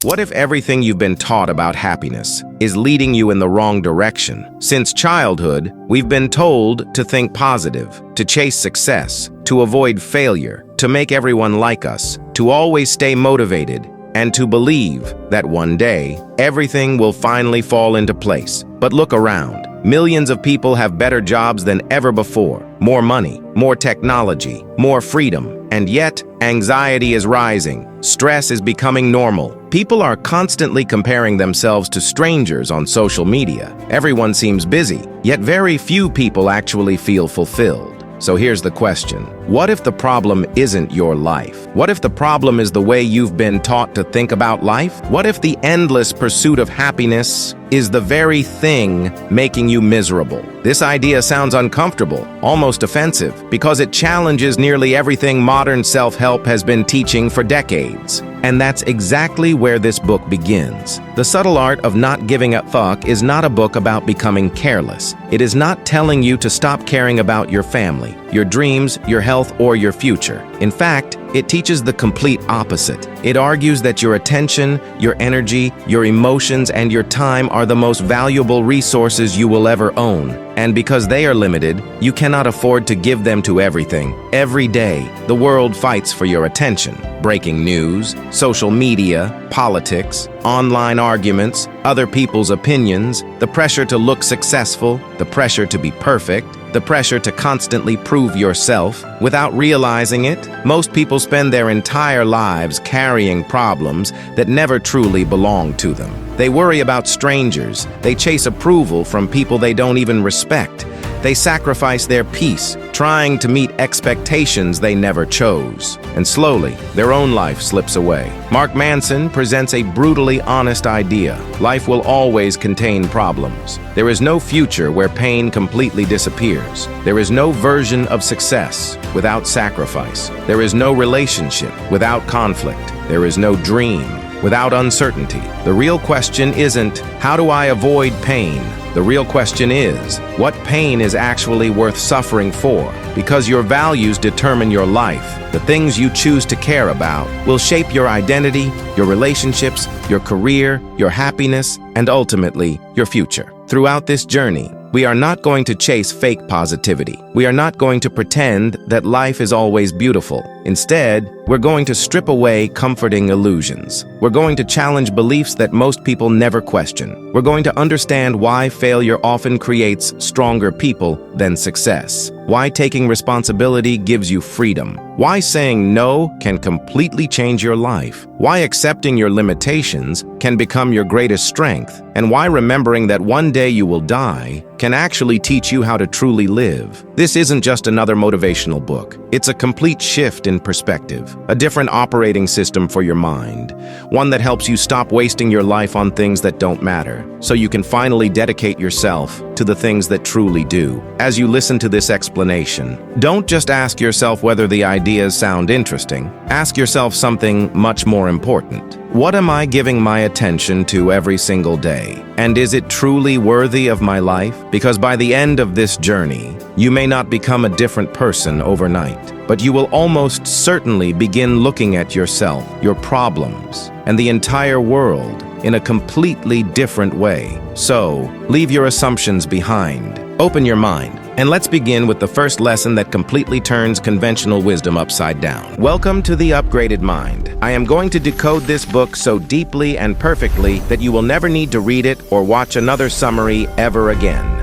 What if everything you've been taught about happiness is leading you in the wrong direction? Since childhood, we've been told to think positive, to chase success, to avoid failure, to make everyone like us, to always stay motivated, and to believe that one day, everything will finally fall into place. But look around. Millions of people have better jobs than ever before, more money, more technology, more freedom, and yet anxiety is rising. Stress is becoming normal. People are constantly comparing themselves to strangers on social media. Everyone seems busy, yet very few people actually feel fulfilled. So here's the question. What if the problem isn't your life? What if the problem is the way you've been taught to think about life? What if the endless pursuit of happiness is the very thing making you miserable? This idea sounds uncomfortable, almost offensive, because it challenges nearly everything modern self-help has been teaching for decades. And that's exactly where this book begins. The Subtle Art of Not Giving a Fuck is not a book about becoming careless. It is not telling you to stop caring about your family, your dreams, your health, or your future. In fact, it teaches the complete opposite. It argues that your attention, your energy, your emotions, and your time are the most valuable resources you will ever own. And because they are limited, you cannot afford to give them to everything. Every day, the world fights for your attention. Breaking news, social media, politics, online arguments, other people's opinions, the pressure to look successful, the pressure to be perfect, the pressure to constantly prove yourself. Without realizing it, most people spend their entire lives carrying problems that never truly belong to them. They worry about strangers. They chase approval from people they don't even respect. They sacrifice their peace, trying to meet expectations they never chose. And slowly, their own life slips away. Mark Manson presents a brutally honest idea. Life will always contain problems. There is no future where pain completely disappears. There is no version of success without sacrifice. There is no relationship without conflict. There is no dream without uncertainty. The real question isn't, how do I avoid pain? The real question is, what pain is actually worth suffering for? Because your values determine your life. The things you choose to care about will shape your identity, your relationships, your career, your happiness, and ultimately, your future. Throughout this journey, we are not going to chase fake positivity. We are not going to pretend that life is always beautiful. Instead, we're going to strip away comforting illusions. We're going to challenge beliefs that most people never question. We're going to understand why failure often creates stronger people than success. Why taking responsibility gives you freedom. Why saying no can completely change your life. Why accepting your limitations can become your greatest strength. And why remembering that one day you will die can actually teach you how to truly live. This isn't just another motivational book. It's a complete shift in perspective, a different operating system for your mind, one that helps you stop wasting your life on things that don't matter, so you can finally dedicate yourself to the things that truly do. As you listen to this explanation, don't just ask yourself whether the ideas sound interesting. Ask yourself something much more important. What am I giving my attention to every single day? And is it truly worthy of my life? Because by the end of this journey, you may not become a different person overnight, but you will almost certainly begin looking at yourself, your problems, and the entire world in a completely different way. So, leave your assumptions behind. Open your mind, and let's begin with the first lesson that completely turns conventional wisdom upside down. Welcome to the Upgraded Mind. I am going to decode this book so deeply and perfectly that you will never need to read it or watch another summary ever again.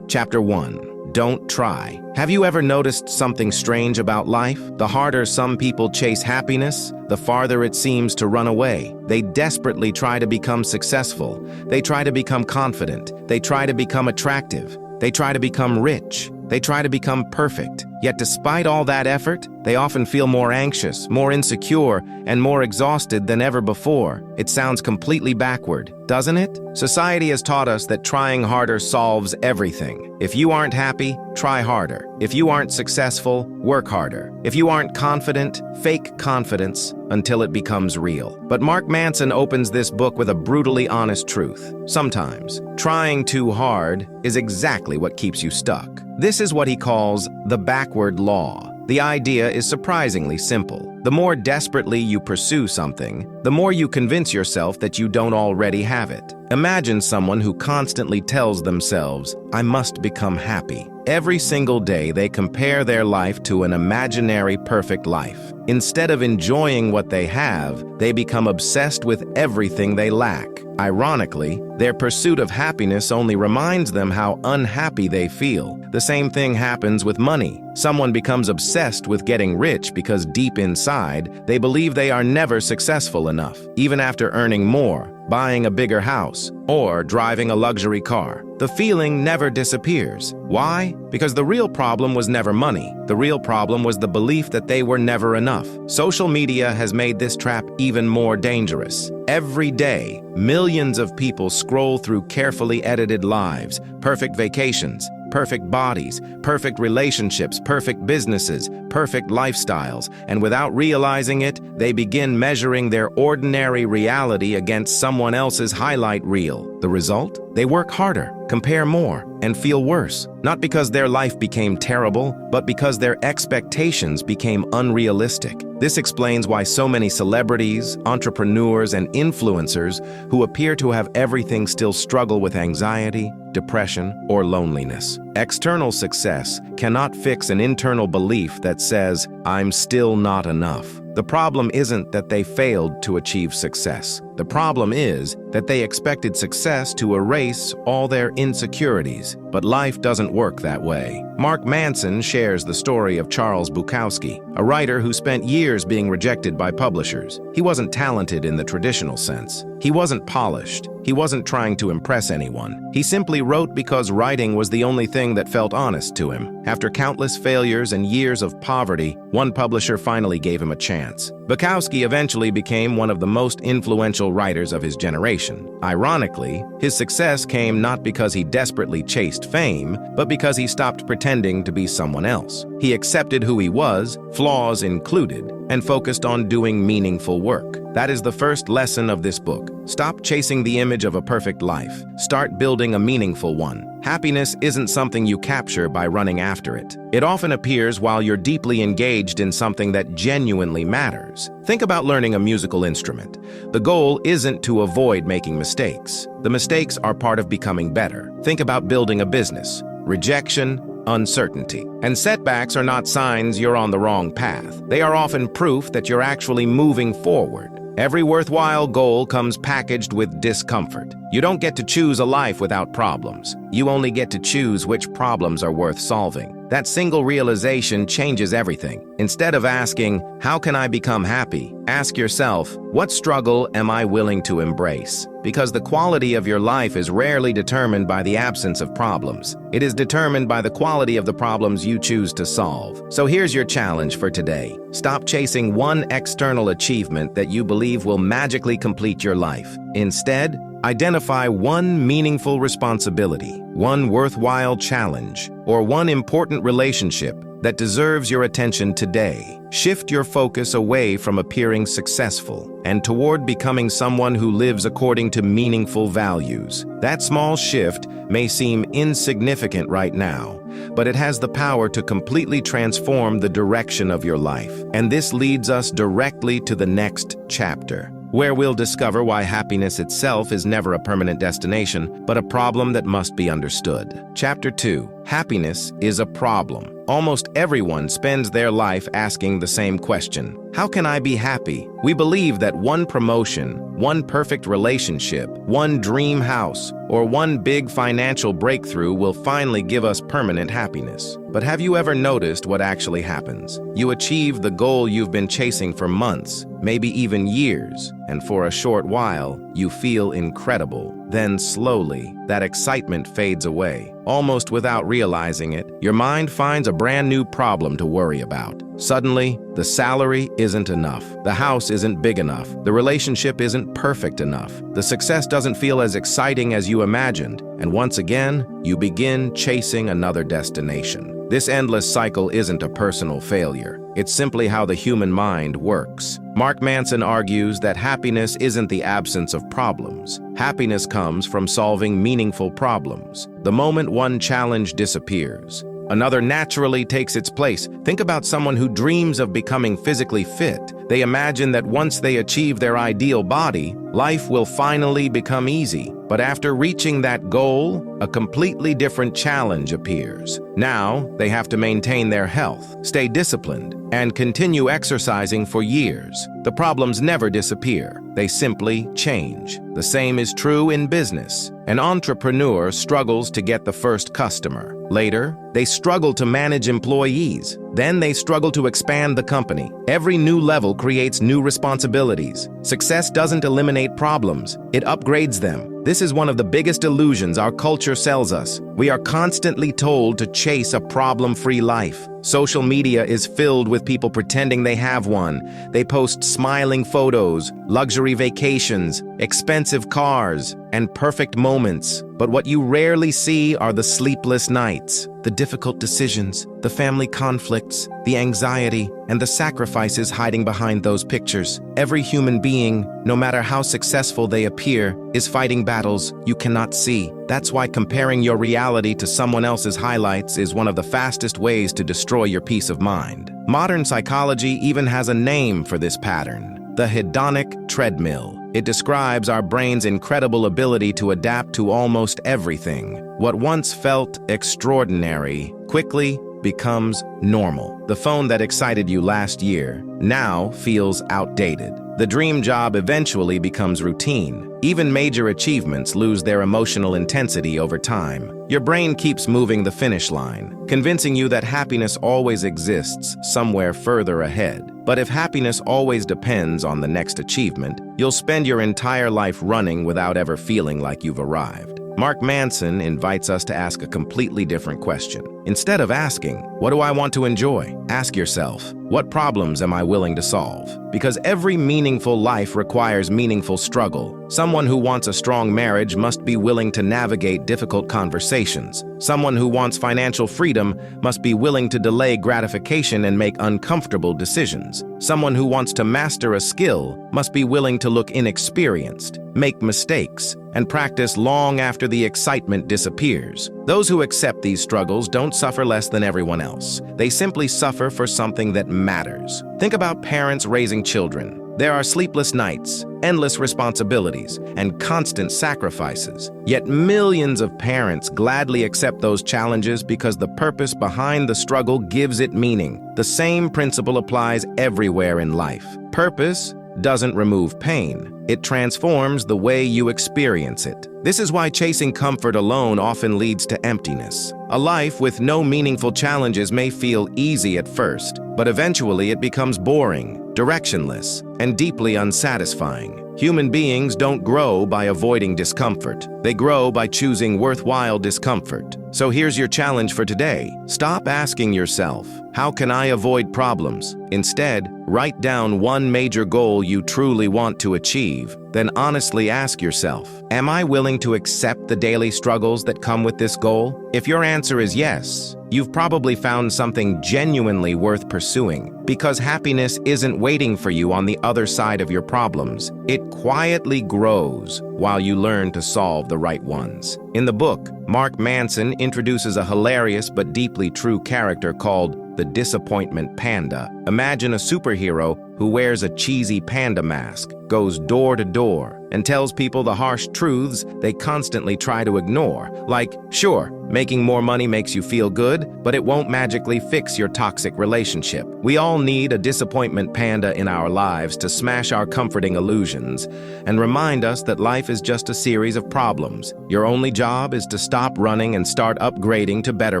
Chapter 1. Don't try. Have you ever noticed something strange about life? The harder some people chase happiness, the farther it seems to run away. They desperately try to become successful. They try to become confident. They try to become attractive. They try to become rich. They try to become perfect. Yet despite all that effort, they often feel more anxious, more insecure, and more exhausted than ever before. It sounds completely backward, doesn't it? Society has taught us that trying harder solves everything. If you aren't happy, try harder. If you aren't successful, work harder. If you aren't confident, fake confidence until it becomes real. But Mark Manson opens this book with a brutally honest truth. Sometimes, trying too hard is exactly what keeps you stuck. This is what he calls the backward law. The idea is surprisingly simple. The more desperately you pursue something, the more you convince yourself that you don't already have it. Imagine someone who constantly tells themselves, "I must become happy." Every single day they compare their life to an imaginary perfect life. Instead of enjoying what they have, they become obsessed with everything they lack. Ironically, their pursuit of happiness only reminds them how unhappy they feel. The same thing happens with money. Someone becomes obsessed with getting rich because deep inside, they believe they are never successful enough, even after earning more, buying a bigger house, or driving a luxury car. The feeling never disappears. Why? Because the real problem was never money. The real problem was the belief that they were never enough. Social media has made this trap even more dangerous. Every day, millions of people scroll through carefully edited lives, perfect vacations, perfect bodies, perfect relationships, perfect businesses, perfect lifestyles, and without realizing it, they begin measuring their ordinary reality against someone else's highlight reel. The result? They work harder, compare more, and feel worse. Not because their life became terrible, but because their expectations became unrealistic. This explains why so many celebrities, entrepreneurs, and influencers who appear to have everything still struggle with anxiety, depression, or loneliness. External success cannot fix an internal belief that says, "I'm still not enough." The problem isn't that they failed to achieve success. The problem is that they expected success to erase all their insecurities. But life doesn't work that way. Mark Manson shares the story of Charles Bukowski, a writer who spent years being rejected by publishers. He wasn't talented in the traditional sense. He wasn't polished. He wasn't trying to impress anyone. He simply wrote because writing was the only thing that felt honest to him. After countless failures and years of poverty, one publisher finally gave him a chance. Bukowski eventually became one of the most influential writers of his generation. Ironically, his success came not because he desperately chased fame, but because he stopped pretending to be someone else. He accepted who he was, flaws included, and focused on doing meaningful work. That is the first lesson of this book. Stop chasing the image of a perfect life. Start building a meaningful one. Happiness isn't something you capture by running after it. It often appears while you're deeply engaged in something that genuinely matters. Think about learning a musical instrument. The goal isn't to avoid making mistakes. The mistakes are part of becoming better. Think about building a business. Rejection, uncertainty, and setbacks are not signs you're on the wrong path. They are often proof that you're actually moving forward. Every worthwhile goal comes packaged with discomfort. You don't get to choose a life without problems. You only get to choose which problems are worth solving. That single realization changes everything. Instead of asking, "How can I become happy?" ask yourself, "What struggle am I willing to embrace?" Because the quality of your life is rarely determined by the absence of problems. It is determined by the quality of the problems you choose to solve. So here's your challenge for today. Stop chasing one external achievement that you believe will magically complete your life. Instead, identify one meaningful responsibility, one worthwhile challenge, or one important relationship that deserves your attention today. Shift your focus away from appearing successful and toward becoming someone who lives according to meaningful values. That small shift may seem insignificant right now, but it has the power to completely transform the direction of your life. And this leads us directly to the next chapter, where we'll discover why happiness itself is never a permanent destination, but a problem that must be understood. Chapter 2. Happiness is a problem. Almost everyone spends their life asking the same question. How can I be happy? We believe that one promotion, one perfect relationship, one dream house, or one big financial breakthrough will finally give us permanent happiness. But have you ever noticed what actually happens? You achieve the goal you've been chasing for months, maybe even years, and for a short while, you feel incredible. Then slowly, that excitement fades away. Almost without realizing it, your mind finds a brand new problem to worry about. Suddenly, the salary isn't enough. The house isn't big enough. The relationship isn't perfect enough. The success doesn't feel as exciting as you imagined. And once again, you begin chasing another destination. This endless cycle isn't a personal failure. It's simply how the human mind works. Mark Manson argues that happiness isn't the absence of problems. Happiness comes from solving meaningful problems. The moment one challenge disappears, Another naturally takes its place. Think about someone who dreams of becoming physically fit. They imagine that once they achieve their ideal body, life will finally become easy. But after reaching that goal, a completely different challenge appears. Now, they have to maintain their health, stay disciplined, and continue exercising for years. The problems never disappear. They simply change. The same is true in business. An entrepreneur struggles to get the first customer. Later, they struggle to manage employees. Then they struggle to expand the company. Every new level creates new responsibilities. Success doesn't eliminate problems, it upgrades them. This is one of the biggest illusions our culture sells us. We are constantly told to chase a problem-free life. Social media is filled with people pretending they have one. They post smiling photos, luxury vacations, expensive cars, and perfect moments. But what you rarely see are the sleepless nights, the difficult decisions, the family conflicts, the anxiety, and the sacrifices hiding behind those pictures. Every human being, no matter how successful they appear, is fighting battles you cannot see. That's why comparing your reality to someone else's highlights is one of the fastest ways to destroy your peace of mind. Modern psychology even has a name for this pattern: the hedonic treadmill. It describes our brain's incredible ability to adapt to almost everything. What once felt extraordinary quickly becomes normal. The phone that excited you last year now feels outdated. The dream job eventually becomes routine. Even major achievements lose their emotional intensity over time. Your brain keeps moving the finish line, convincing you that happiness always exists somewhere further ahead. But if happiness always depends on the next achievement, you'll spend your entire life running without ever feeling like you've arrived. Mark Manson invites us to ask a completely different question. Instead of asking, "What do I want to enjoy?" ask yourself, "What problems am I willing to solve?" Because every meaningful life requires meaningful struggle. Someone who wants a strong marriage must be willing to navigate difficult conversations. Someone who wants financial freedom must be willing to delay gratification and make uncomfortable decisions. Someone who wants to master a skill must be willing to look inexperienced, make mistakes, and practice long after the excitement disappears. Those who accept these struggles don't suffer less than everyone else. They simply suffer for something that matters. Think about parents raising children. There are sleepless nights, endless responsibilities, and constant sacrifices. Yet millions of parents gladly accept those challenges because the purpose behind the struggle gives it meaning. The same principle applies everywhere in life. Purpose doesn't remove pain. It transforms the way you experience it. This is why chasing comfort alone often leads to emptiness. A life with no meaningful challenges may feel easy at first, but eventually it becomes boring, directionless, and deeply unsatisfying. Human beings don't grow by avoiding discomfort. They grow by choosing worthwhile discomfort. So here's your challenge for today. Stop asking yourself, "How can I avoid problems?" Instead, write down one major goal you truly want to achieve. Then honestly ask yourself, "Am I willing to accept the daily struggles that come with this goal?" If your answer is yes, you've probably found something genuinely worth pursuing, because happiness isn't waiting for you on the other side of your problems. It quietly grows while you learn to solve the right ones. In the book, Mark Manson introduces a hilarious but deeply true character called the Disappointment Panda. Imagine a superhero who wears a cheesy panda mask, goes door to door, and tells people the harsh truths they constantly try to ignore. Like, sure, making more money makes you feel good, but it won't magically fix your toxic relationship. We all need a disappointment panda in our lives to smash our comforting illusions and remind us that life is just a series of problems. Your only job is to stop running and start upgrading to better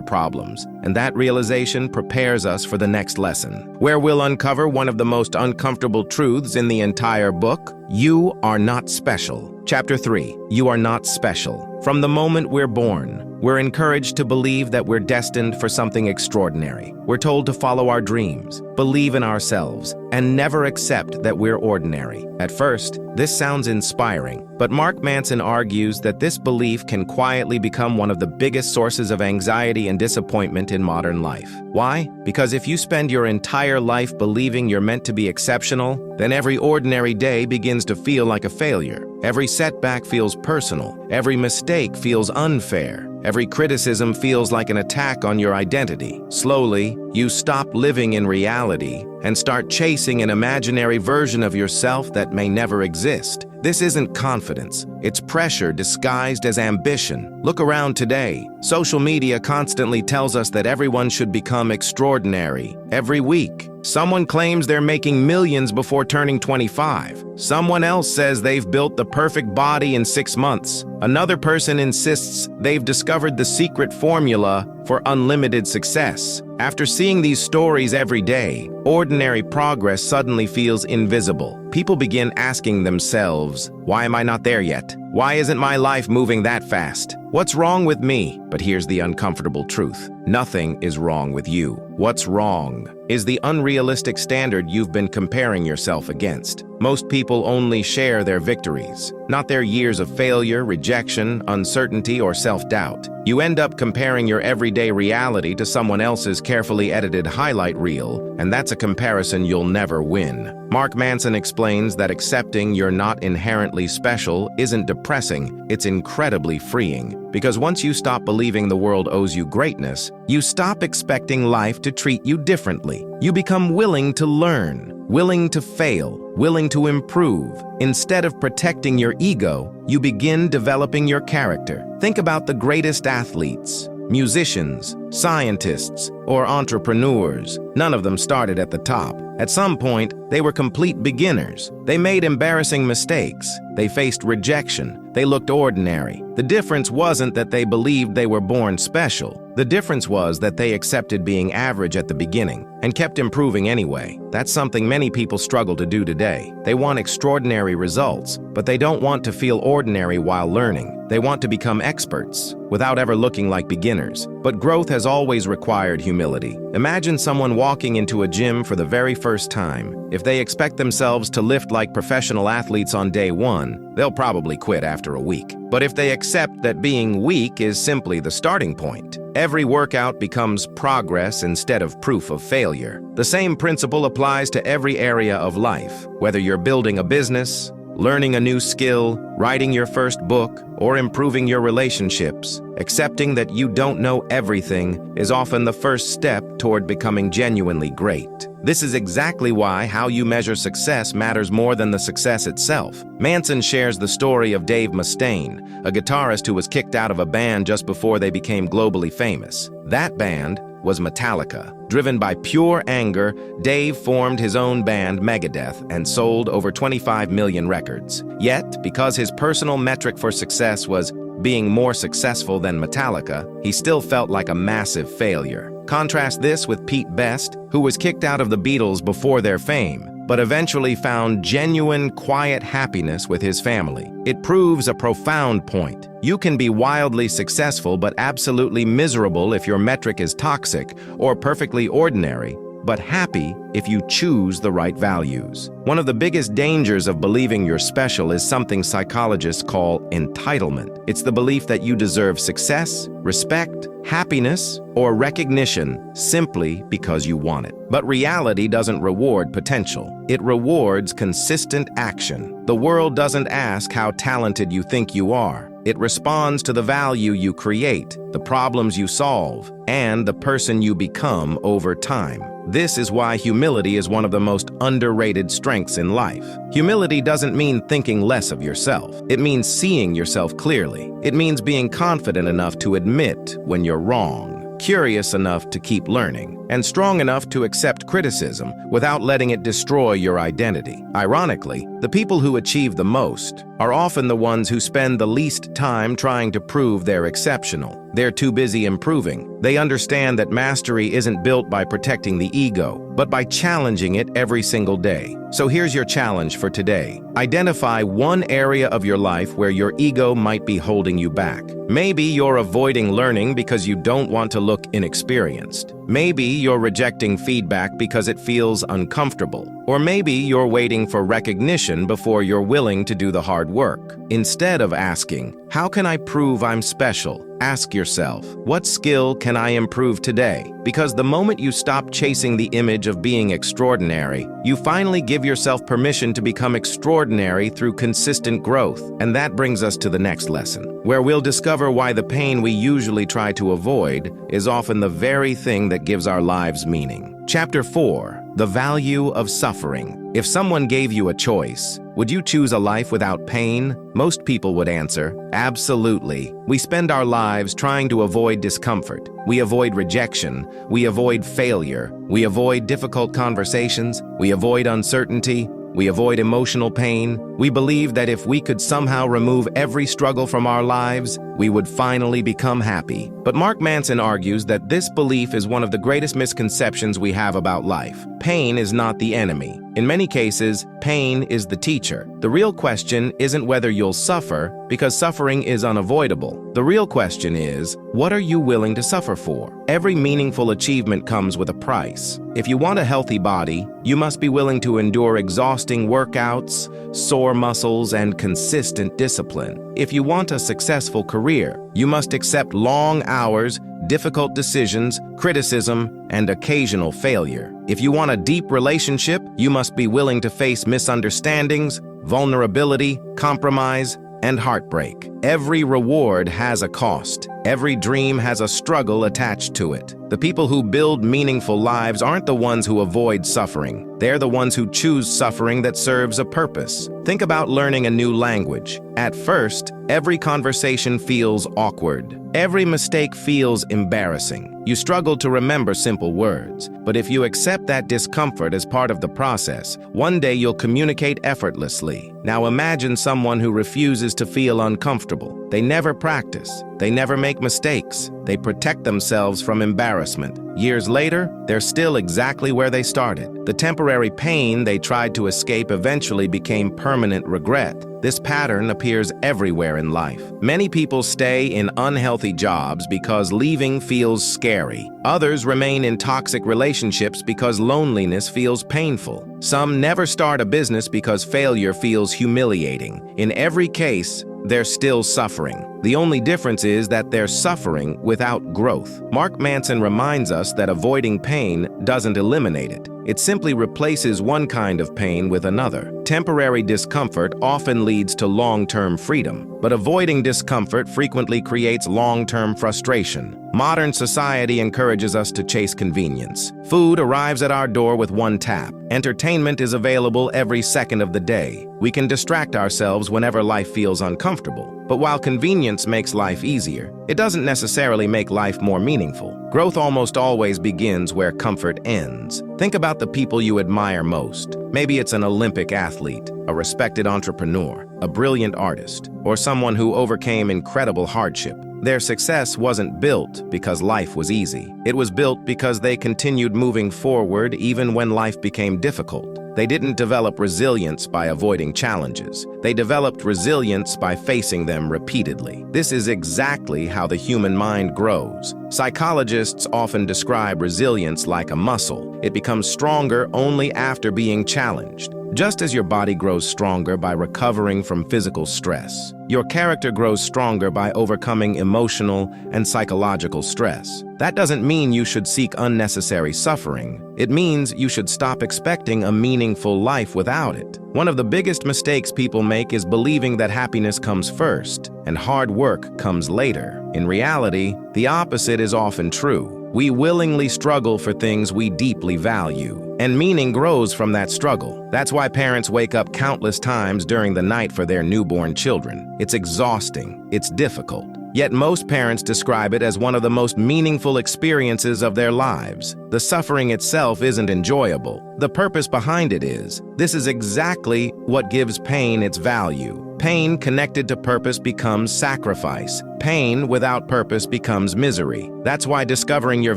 problems. And that realization prepares us for the next lesson, where we'll uncover one of the most uncomfortable truths in the entire book. You are not special. Chapter 3. You are not special. From the moment we're born, we're encouraged to believe that we're destined for something extraordinary. We're told to follow our dreams, believe in ourselves, and never accept that we're ordinary. At first, this sounds inspiring, but Mark Manson argues that this belief can quietly become one of the biggest sources of anxiety and disappointment in modern life. Why? Because if you spend your entire life believing you're meant to be exceptional, then every ordinary day begins to feel like a failure. Every setback feels personal. Every mistake feels unfair. Every criticism feels like an attack on your identity. Slowly, you stop living in reality and start chasing an imaginary version of yourself that may never exist. This isn't confidence. It's pressure disguised as ambition. Look around today. Social media constantly tells us that everyone should become extraordinary. Every week, someone claims they're making millions before turning 25. Someone else says they've built the perfect body in 6 months. Another person insists they've discovered the secret formula for unlimited success. After seeing these stories every day, ordinary progress suddenly feels invisible. People begin asking themselves, why am I not there yet? Why isn't my life moving that fast? What's wrong with me? But here's the uncomfortable truth. Nothing is wrong with you. What's wrong is the unrealistic standard you've been comparing yourself against. Most people only share their victories, not their years of failure, rejection, uncertainty, or self-doubt. You end up comparing your everyday reality to someone else's carefully edited highlight reel, and that's a comparison you'll never win. Mark Manson explains that accepting you're not inherently special isn't depressing, it's incredibly freeing. Because once you stop believing the world owes you greatness, you stop expecting life to treat you differently. You become willing to learn, willing to fail, willing to improve. Instead of protecting your ego, you begin developing your character. Think about the greatest athletes, musicians, scientists, or entrepreneurs. None of them started at the top. At some point, they were complete beginners. They made embarrassing mistakes. They faced rejection. They looked ordinary. The difference wasn't that they believed they were born special. The difference was that they accepted being average at the beginning and kept improving anyway. That's something many people struggle to do today. They want extraordinary results, but they don't want to feel ordinary while learning. They want to become experts without ever looking like beginners. But growth has always required humility. Imagine someone walking into a gym for the very first time. If they expect themselves to lift like professional athletes on day one, they'll probably quit after a week. But if they accept that being weak is simply the starting point, every workout becomes progress instead of proof of failure. The same principle applies to every area of life. Whether you're building a business, learning a new skill, writing your first book, or improving your relationships, accepting that you don't know everything is often the first step toward becoming genuinely great. This is exactly why how you measure success matters more than the success itself. Manson shares the story of Dave Mustaine, a guitarist who was kicked out of a band just before they became globally famous. That band was Metallica. Driven by pure anger, Dave formed his own band, Megadeth, and sold over 25 million records. Yet, because his personal metric for success was being more successful than Metallica, he still felt like a massive failure. Contrast this with Pete Best, who was kicked out of the Beatles before their fame, but eventually found genuine, quiet happiness with his family. It proves a profound point. You can be wildly successful but absolutely miserable if your metric is toxic, or perfectly ordinary, but happy if you choose the right values. One of the biggest dangers of believing you're special is something psychologists call entitlement. It's the belief that you deserve success, respect, happiness, or recognition simply because you want it. But reality doesn't reward potential. It rewards consistent action. The world doesn't ask how talented you think you are. It responds to the value you create, the problems you solve, and the person you become over time. This is why humility is one of the most underrated strengths in life. Humility doesn't mean thinking less of yourself. It means seeing yourself clearly. It means being confident enough to admit when you're wrong, curious enough to keep learning, and strong enough to accept criticism without letting it destroy your identity. Ironically, the people who achieve the most are often the ones who spend the least time trying to prove they're exceptional. They're too busy improving. They understand that mastery isn't built by protecting the ego, but by challenging it every single day. So here's your challenge for today. Identify one area of your life where your ego might be holding you back. Maybe you're avoiding learning because you don't want to look inexperienced. Maybe you're rejecting feedback because it feels uncomfortable. Or maybe you're waiting for recognition before you're willing to do the hard work. Instead of asking, "How can I prove I'm special?" ask yourself, "What skill can I improve today?" Because the moment you stop chasing the image of being extraordinary, you finally give yourself permission to become extraordinary through consistent growth. And that brings us to the next lesson, where we'll discover why the pain we usually try to avoid is often the very thing that gives our lives meaning. Chapter 4. The Value of Suffering. If someone gave you a choice, would you choose a life without pain? Most people would answer, absolutely. We spend our lives trying to avoid discomfort. We avoid rejection. We avoid failure. We avoid difficult conversations. We avoid uncertainty. We avoid emotional pain. We believe that if we could somehow remove every struggle from our lives, we would finally become happy. But Mark Manson argues that this belief is one of the greatest misconceptions we have about life. Pain is not the enemy. In many cases, pain is the teacher. The real question isn't whether you'll suffer, because suffering is unavoidable. The real question is, what are you willing to suffer for? Every meaningful achievement comes with a price. If you want a healthy body, you must be willing to endure exhausting workouts, sore muscles, and consistent discipline. If you want a successful career, you must accept long hours, difficult decisions, criticism, and occasional failure. If you want a deep relationship, you must be willing to face misunderstandings, vulnerability, compromise, and heartbreak. Every reward has a cost. Every dream has a struggle attached to it. The people who build meaningful lives aren't the ones who avoid suffering. They're the ones who choose suffering that serves a purpose. Think about learning a new language. At first, every conversation feels awkward. Every mistake feels embarrassing. You struggle to remember simple words. But if you accept that discomfort as part of the process, one day you'll communicate effortlessly. Now imagine someone who refuses to feel uncomfortable. They never practice. They never make mistakes. They protect themselves from embarrassment. Years later, they're still exactly where they started. The temporary pain they tried to escape eventually became permanent regret. This pattern appears everywhere in life. Many people stay in unhealthy jobs because leaving feels scary. Others remain in toxic relationships because loneliness feels painful. Some never start a business because failure feels humiliating. In every case, they're still suffering. The only difference is that they're suffering without growth. Mark Manson reminds us that avoiding pain doesn't eliminate it. It simply replaces one kind of pain with another. Temporary discomfort often leads to long-term freedom, but avoiding discomfort frequently creates long-term frustration. Modern society encourages us to chase convenience. Food arrives at our door with one tap. Entertainment is available every second of the day. We can distract ourselves whenever life feels uncomfortable. But while convenience makes life easier, it doesn't necessarily make life more meaningful. Growth almost always begins where comfort ends. Think about the people you admire most. Maybe it's an Olympic athlete, a respected entrepreneur, a brilliant artist, or someone who overcame incredible hardship. Their success wasn't built because life was easy. It was built because they continued moving forward even when life became difficult. They didn't develop resilience by avoiding challenges. They developed resilience by facing them repeatedly. This is exactly how the human mind grows. Psychologists often describe resilience like a muscle. It becomes stronger only after being challenged. Just as your body grows stronger by recovering from physical stress, your character grows stronger by overcoming emotional and psychological stress. That doesn't mean you should seek unnecessary suffering. It means you should stop expecting a meaningful life without it. One of the biggest mistakes people make is believing that happiness comes first and hard work comes later. In reality, the opposite is often true. We willingly struggle for things we deeply value, and meaning grows from that struggle. That's why parents wake up countless times during the night for their newborn children. It's exhausting, it's difficult. Yet most parents describe it as one of the most meaningful experiences of their lives. The suffering itself isn't enjoyable. The purpose behind it is. This is exactly what gives pain its value. Pain connected to purpose becomes sacrifice. Pain without purpose becomes misery. That's why discovering your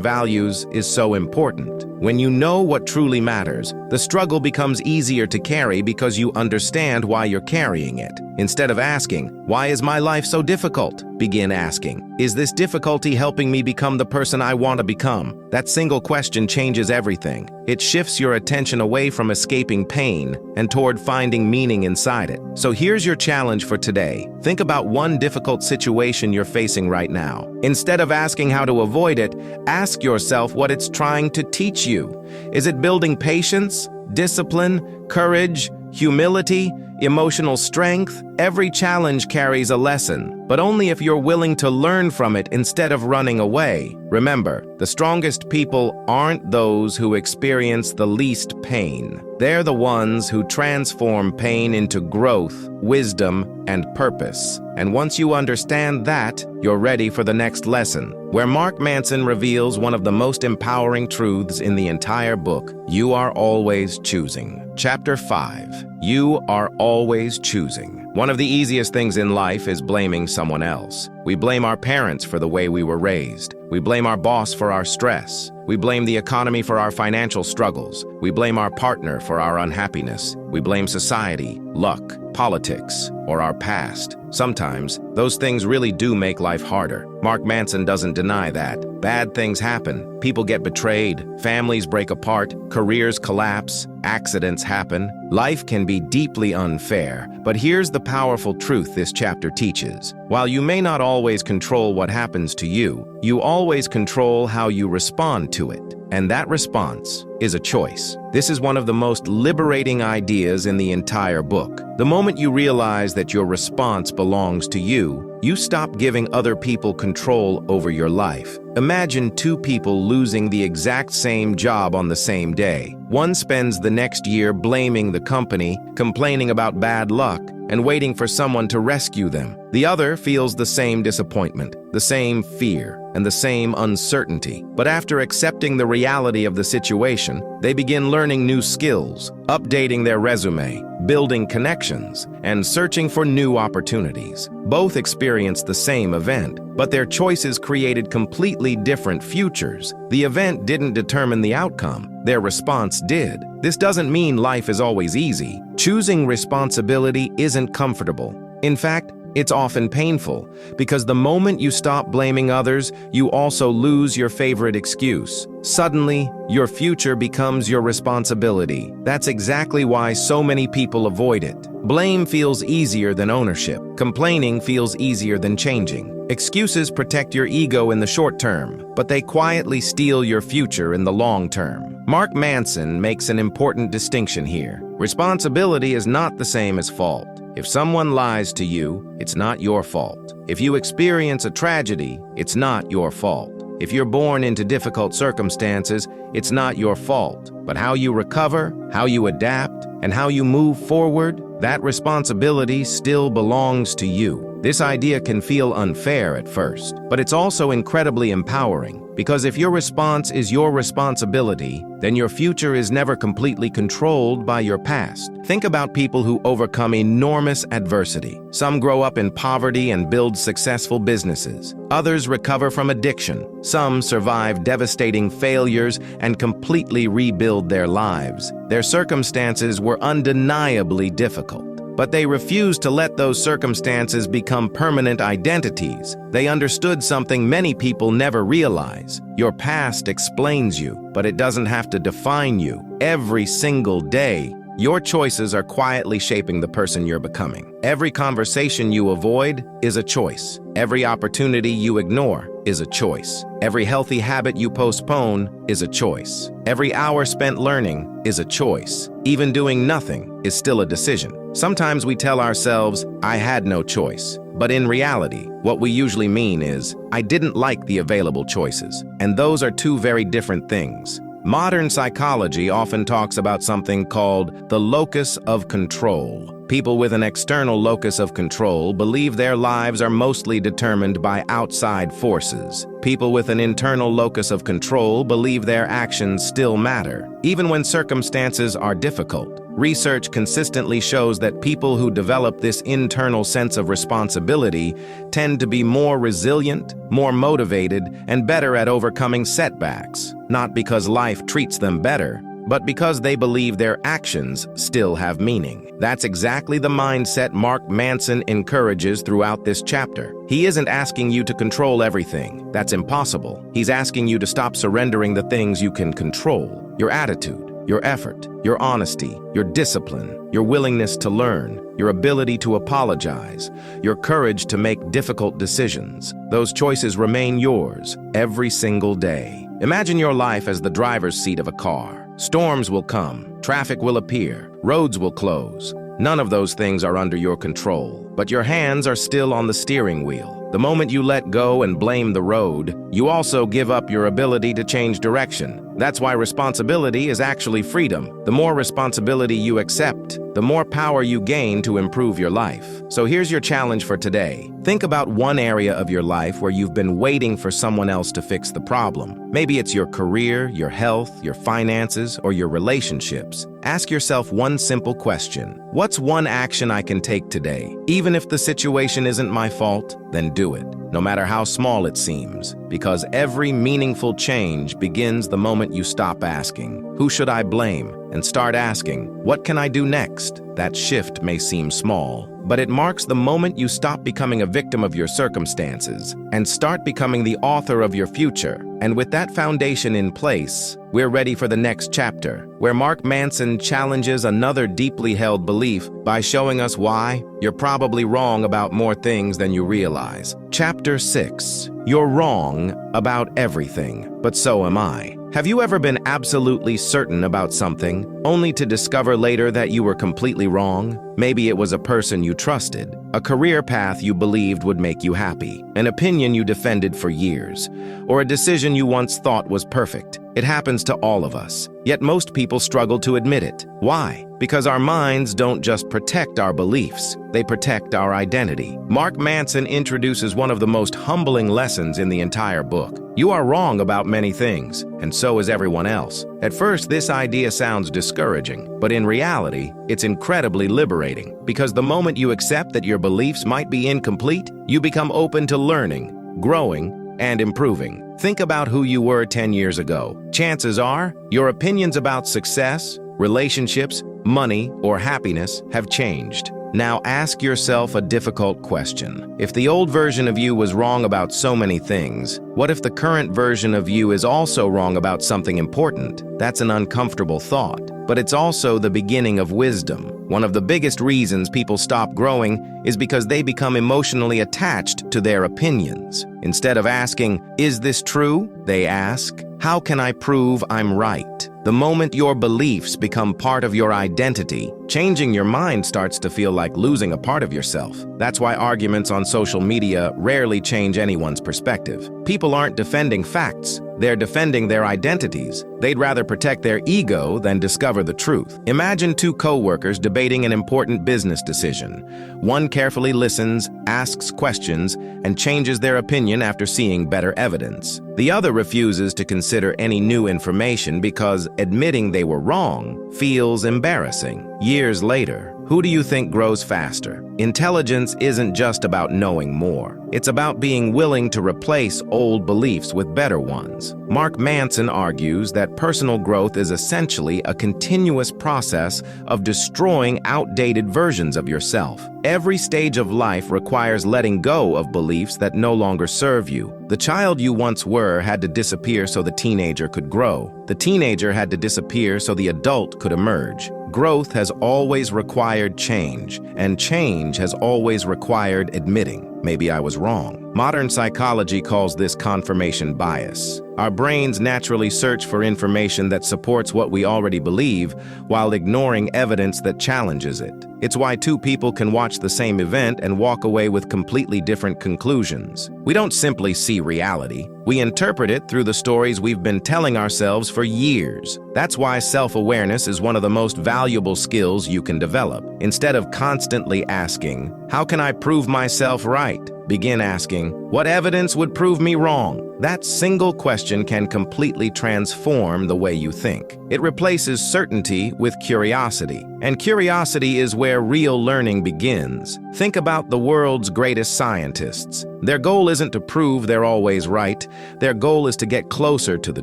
values is so important. When you know what truly matters, the struggle becomes easier to carry because you understand why you're carrying it. Instead of asking, "Why is my life so difficult?" begin asking, "Is this difficulty helping me become the person I want to become?" That single question changes everything. It shifts your attention away from escaping pain and toward finding meaning inside it. So here's your challenge for today. Think about one difficult situation you're facing right now. Instead of asking how to avoid it, ask yourself what it's trying to teach you. Is it building patience, discipline, courage, humility, emotional strength? Every challenge carries a lesson, but only if you're willing to learn from it instead of running away. Remember, the strongest people aren't those who experience the least pain. They're the ones who transform pain into growth, wisdom, and purpose. And once you understand that, you're ready for the next lesson, where Mark Manson reveals one of the most empowering truths in the entire book. You are always choosing. Chapter 5. You are always choosing. One of the easiest things in life is blaming someone else. We blame our parents for the way we were raised. We blame our boss for our stress. We blame the economy for our financial struggles. We blame our partner for our unhappiness. We blame society, luck, politics, or our past. Sometimes, those things really do make life harder. Mark Manson doesn't deny that. Bad things happen. People get betrayed. Families break apart. Careers collapse. Accidents happen. Life can be deeply unfair. But here's the powerful truth this chapter teaches. While you may not always control what happens to you, you always control how you respond to it. And that response is a choice. This is one of the most liberating ideas in the entire book. The moment you realize that your response belongs to you, you stop giving other people control over your life. Imagine two people losing the exact same job on the same day. One spends the next year blaming the company, complaining about bad luck, and waiting for someone to rescue them. The other feels the same disappointment, the same fear, and the same uncertainty. But after accepting the reality of the situation, they begin learning new skills, updating their resume, building connections, and searching for new opportunities. Both experienced the same event, but their choices created completely different futures. The event didn't determine the outcome, their response did. This doesn't mean life is always easy. Choosing responsibility isn't comfortable. In fact, it's often painful, because the moment you stop blaming others, you also lose your favorite excuse. Suddenly, your future becomes your responsibility. That's exactly why so many people avoid it. Blame feels easier than ownership. Complaining feels easier than changing. Excuses protect your ego in the short term, but they quietly steal your future in the long term. Mark Manson makes an important distinction here. Responsibility is not the same as fault. If someone lies to you, it's not your fault. If you experience a tragedy, it's not your fault. If you're born into difficult circumstances, it's not your fault. But how you recover, how you adapt, and how you move forward, that responsibility still belongs to you. This idea can feel unfair at first, but it's also incredibly empowering, because if your response is your responsibility, then your future is never completely controlled by your past. Think about people who overcome enormous adversity. Some grow up in poverty and build successful businesses. Others recover from addiction. Some survive devastating failures and completely rebuild their lives. Their circumstances were undeniably difficult, but they refused to let those circumstances become permanent identities. They understood something many people never realize. Your past explains you, but it doesn't have to define you. Every single day, your choices are quietly shaping the person you're becoming. Every conversation you avoid is a choice. Every opportunity you ignore is a choice. Every healthy habit you postpone is a choice. Every hour spent learning is a choice. Even doing nothing is still a decision. Sometimes we tell ourselves, "I had no choice." But in reality, what we usually mean is, "I didn't like the available choices." And those are two very different things. Modern psychology often talks about something called the locus of control. People with an external locus of control believe their lives are mostly determined by outside forces. People with an internal locus of control believe their actions still matter, even when circumstances are difficult. Research consistently shows that people who develop this internal sense of responsibility tend to be more resilient, more motivated, and better at overcoming setbacks, not because life treats them better, but because they believe their actions still have meaning. That's exactly the mindset Mark Manson encourages throughout this chapter. He isn't asking you to control everything. That's impossible. He's asking you to stop surrendering the things you can control: your attitude, your effort, your honesty, your discipline, your willingness to learn, your ability to apologize, your courage to make difficult decisions. Those choices remain yours every single day. Imagine your life as the driver's seat of a car. Storms will come, traffic will appear, roads will close. None of those things are under your control, but your hands are still on the steering wheel. The moment you let go and blame the road, you also give up your ability to change direction. That's why responsibility is actually freedom. The more responsibility you accept, the more power you gain to improve your life. So here's your challenge for today. Think about one area of your life where you've been waiting for someone else to fix the problem. Maybe it's your career, your health, your finances, or your relationships. Ask yourself one simple question. What's one action I can take today? Even if the situation isn't my fault, then do it, no matter how small it seems, because every meaningful change begins the moment you stop asking, "Who should I blame?" and start asking, "What can I do next?" That shift may seem small, but it marks the moment you stop becoming a victim of your circumstances and start becoming the author of your future. And with that foundation in place, we're ready for the next chapter, where Mark Manson challenges another deeply held belief by showing us why you're probably wrong about more things than you realize. Chapter 6. You're wrong about everything, but so am I. Have you ever been absolutely certain about something, only to discover later that you were completely wrong? Maybe it was a person you trusted, a career path you believed would make you happy, an opinion you defended for years, or a decision you once thought was perfect. It happens to all of us, yet most people struggle to admit it. Why? Because our minds don't just protect our beliefs, they protect our identity. Mark Manson introduces one of the most humbling lessons in the entire book. You are wrong about many things, and so is everyone else. At first, this idea sounds discouraging, but in reality, it's incredibly liberating, because the moment you accept that your beliefs might be incomplete, you become open to learning, growing, and improving. Think about who you were 10 years ago. Chances are, your opinions about success, relationships, money, or happiness have changed. Now ask yourself a difficult question. If the old version of you was wrong about so many things, what if the current version of you is also wrong about something important? That's an uncomfortable thought, but it's also the beginning of wisdom. One of the biggest reasons people stop growing is because they become emotionally attached to their opinions. Instead of asking, "Is this true?" they ask, "How can I prove I'm right?" The moment your beliefs become part of your identity, changing your mind starts to feel like losing a part of yourself. That's why arguments on social media rarely change anyone's perspective. People aren't defending facts, they're defending their identities. They'd rather protect their ego than discover the truth. Imagine two co-workers debating an important business decision. One carefully listens, asks questions, and changes their opinion after seeing better evidence. The other refuses to consider any new information because admitting they were wrong feels embarrassing. Years later, who do you think grows faster? Intelligence isn't just about knowing more. It's about being willing to replace old beliefs with better ones. Mark Manson argues that personal growth is essentially a continuous process of destroying outdated versions of yourself. Every stage of life requires letting go of beliefs that no longer serve you. The child you once were had to disappear so the teenager could grow. The teenager had to disappear so the adult could emerge. Growth has always required change, and change has always required admitting, maybe I was wrong. Modern psychology calls this confirmation bias. Our brains naturally search for information that supports what we already believe while ignoring evidence that challenges it. It's why two people can watch the same event and walk away with completely different conclusions. We don't simply see reality. We interpret it through the stories we've been telling ourselves for years. That's why self-awareness is one of the most valuable skills you can develop. Instead of constantly asking, "How can I prove myself right?" begin asking, "What evidence would prove me wrong?" That single question can completely transform the way you think. It replaces certainty with curiosity, and curiosity is where real learning begins. Think about the world's greatest scientists. Their goal isn't to prove they're always right. Their goal is to get closer to the